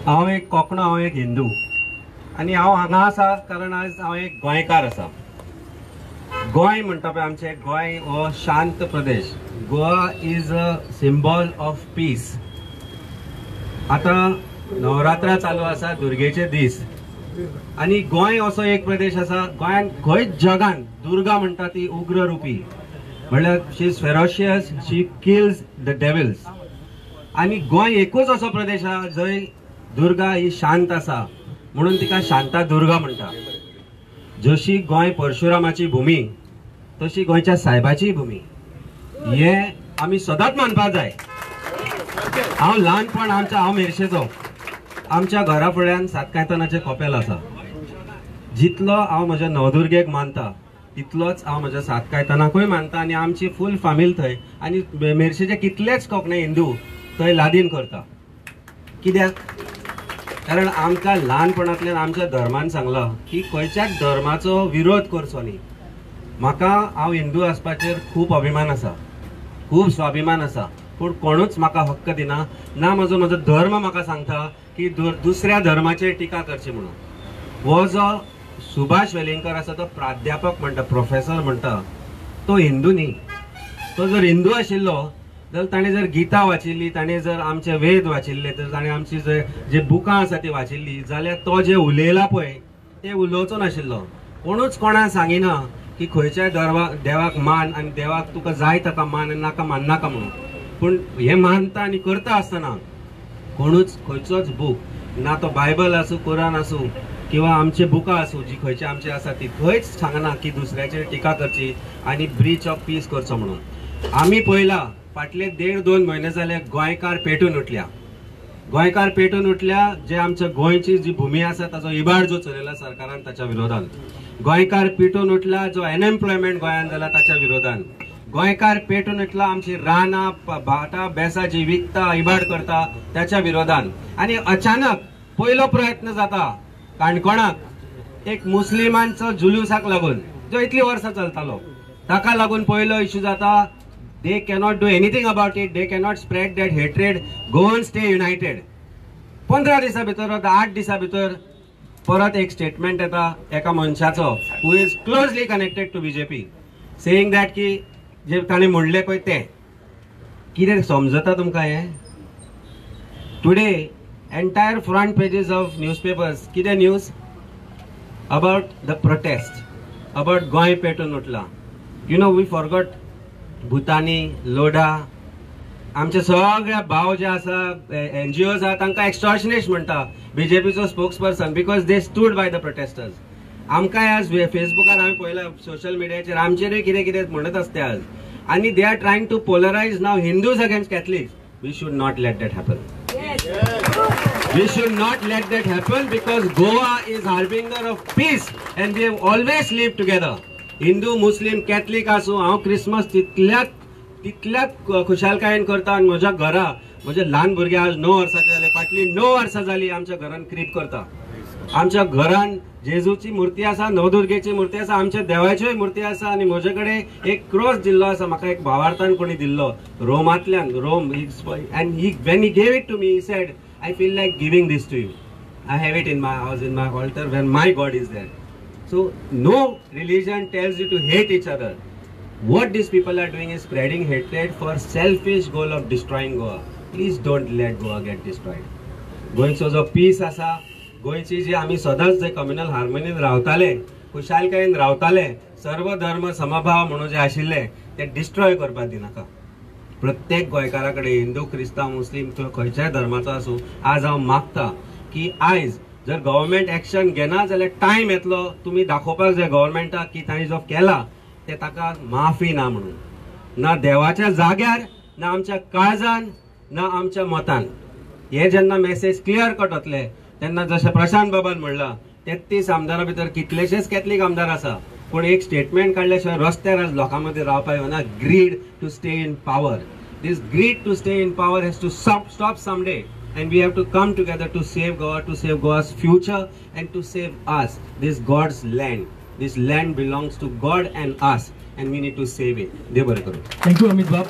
हांव एक कोंकणो, हांव एक हिंदू आनी हांव हांगा आसा कारण आज हांव एक गोंयकार आसा. गोंय म्हणटा पळय आमचें गोंय हो शांत प्रदेश. Goa is a symbol of peace. आतां नवरात्रा चालू आसा, दुर्गेचे दीस, आनी गोंय असो एक प्रदेश आसा गोंयान खंयच जगान दुर्गा म्हणटा ती उग्र रुपी, म्हणल्यार she is ferocious, she kills the devils. आनी गोंय एकूच असो प्रदेश आसा जंय दुर्गा ही शांत आसा म्हणून तिका शांता दुर्गा म्हणटा. जशी गोंय परशुरामाची भूमी तशी गोंयच्या सायबाची भूमी. हे आमी सदांच मानपाक जाय. हांव ल्हानपण हांव मेरशेचो. आमच्या घरा फुड्यान सातकायतनाचें कपेल आसा. जितलो हांव म्हज्या नवदुर्गेक मानता तितलोच हांव म्हज्या सातकायतनाकूय मानता आनी आमची फूल फामील थंय. आनी मेरशेचे कितलेच कोंकणी हिंदू थंय लादीन करता. कित्याक? कारण आमकां ल्हानपणांतल्यान आमच्या धर्मान सांगलां की खंयच्याच धर्माचो विरोध करचो न्ही. म्हाका हांव हिंदू आसपाचेर खूब अभिमान आसा, खूब स्वाभिमान आसा, पूण कोणूच म्हाका हक्क दिना ना. म्हजो धर्म म्हाका सांगता की दुसऱ्या धर्माचेर टिका करची म्हणून. हो जो सुभाष वेलिंगकर आसा तो प्राध्यापक म्हणटा, प्रोफेसर म्हणटा, तो हिंदू न्ही. तो जर हिंदू आशिल्लो जाल्यार ताणें जर गीता वाचिल्ली, ताणें जर आमचे वेद वाचिल्ले, तर ताणें आमची जे बुकां आसा ती वाचिल्ली जाल्यार तो जे उलयला पळय ते उलोवचो नाशिल्लो. कोणूच कोणाक सांगिना की खंयच्याय देवाक मान आनी देवाक तुका जाय ताका मान आनी नाका माननाका म्हणून. पूण हे मानता आनी करता आसतना कोणूच खंयचोच बूक ना, तो बायबल आसूं, कुरान आसूं किंवा आमचे बुकां आसूं जी खंयचे आमचे आसा ती खंयच सांगना की दुसऱ्याचेर टिका करची आनी ब्रीच ऑफ पीस करचो म्हणून. आमी पळयलां फाटले 1.5-2 म्हयने जाले गोंयकार पेटून उठल्या. गोंयकार पेटून उठल्या. जे आमच्या गोंयची जी भूमी आसा ताचो इबाड जो चलयला सरकारान ताच्या विरोधान. गोंयकार पेटून उठला जो अनएम्प्लॉयमेंट गोंयान जाला ताच्या विरोधान. गोंयकार पेटून उठला आमची रानां भाटां बेसां जी विकता इबाड करता त्याच्या विरोधान. आनी अचानक पयलो प्रयत्न जाता काणकोणाक एक मुस्लिमांचो जुलूसाक लागून जो इतली वर्सां चलतालो ताका लागून पयलो इश्यू जाता. They cannot do anything about it. They cannot spread that hatred. Go and stay united. 15 दिसा भितर 8 दिसा भितर परत एक स्टेटमेंट येता एका मनशाचो who is closely connected to BJP saying that की जे ताणें म्हणलें पळय तें कितें समजता तुमकां हे? Today entire front pages of newspapers कितें news about the protest, about Goa पेटून उठला. You know, we forgot Bhutani, Lodha, आमचे सगळे भाव जे आसा NGOs आहा तांकां एक्स्टॉर्शनिस्ट म्हणटा बीजेपीचो spokesperson because they stood by the protesters. आमकांय आज फेसबुकार आमी पळयलां, सोशल मिडियाचेर आमचेरूय कितें कितें म्हणत आसता आज. आनी they are trying to polarize now Hindus against Catholics. We should not let that happen. We should not let that happen because Goa is harbinger of peace and we have always lived together. Hindu, Muslim, Catholic आसूं, हांव Christmas तितल्याच खुशालकायेन करता आनी म्हज्या घरा म्हजे ल्हान भुरगे आज 9 वर्सांचे जाले. फाटली 9 वर्सां जालीं आमच्या घरान क्रीप करता. आमच्या घरान जेजूची मुर्ती आसा, नवदुर्गेची मुर्ती आसा, आमच्या देवाच्योय मुर्ती आसा. आनी म्हजे कडेन एक क्रॉस दिल्लो आसा. म्हाका एक भावार्थान कोणी दिल्लो रोमांतल्यान. Rome and when he gave it to me, he said, I feel like giving this to you. I have it in my house, in my altar where my God is there. So no religion tells you to hate each other. What these people are doing is spreading hatred for selfish goal of destroying Goa. Please don't let Goa get destroyed. गोंयचो जो piece आसा, गोंयची जी आमी सदांच जे communal हार्मोनीन रावताले, खुशालकायेन रावताले, सर्व धर्म समभाव म्हणून जे आशिल्ले ते डिस्ट्रॉय करपाक दिनाका. प्रत्येक गोंयकारा कडेन हिंदू, क्रिस्तांव, मुस्लिम किंवा खंयच्याय धर्माचो आसूं, आज हांव मागता की आयज जर गव्हर्मेंट एक्शन घेना जाल्यार टायम येतलो तुमी दाखोवपाक जाय गव्हर्मेंटाक की ताणें जो केला ते ताका माफी ना म्हणून. ना देवाच्या जाग्यार, ना आमच्या काळजान, ना आमच्या मतान. हे जेन्ना मेसेज क्लियर कट वतले तेन्ना जशें प्रशांत बाबान म्हणलां 33 आमदारां भितर कितलेशेच कॅथलीक आमदार आसा पूण एक स्टेटमेंट काढल्या शिवाय रस्त्यार आज लोकां मदीं रावपाक येना. Greed to stay in power. This greed to stay in power has to stop someday, and we have to come together to save Goa, to save Goa's future, and to save us. This God's land. This land belongs to God and us, and we need to save it. Dev bari karu. Thank you, Amit Bab.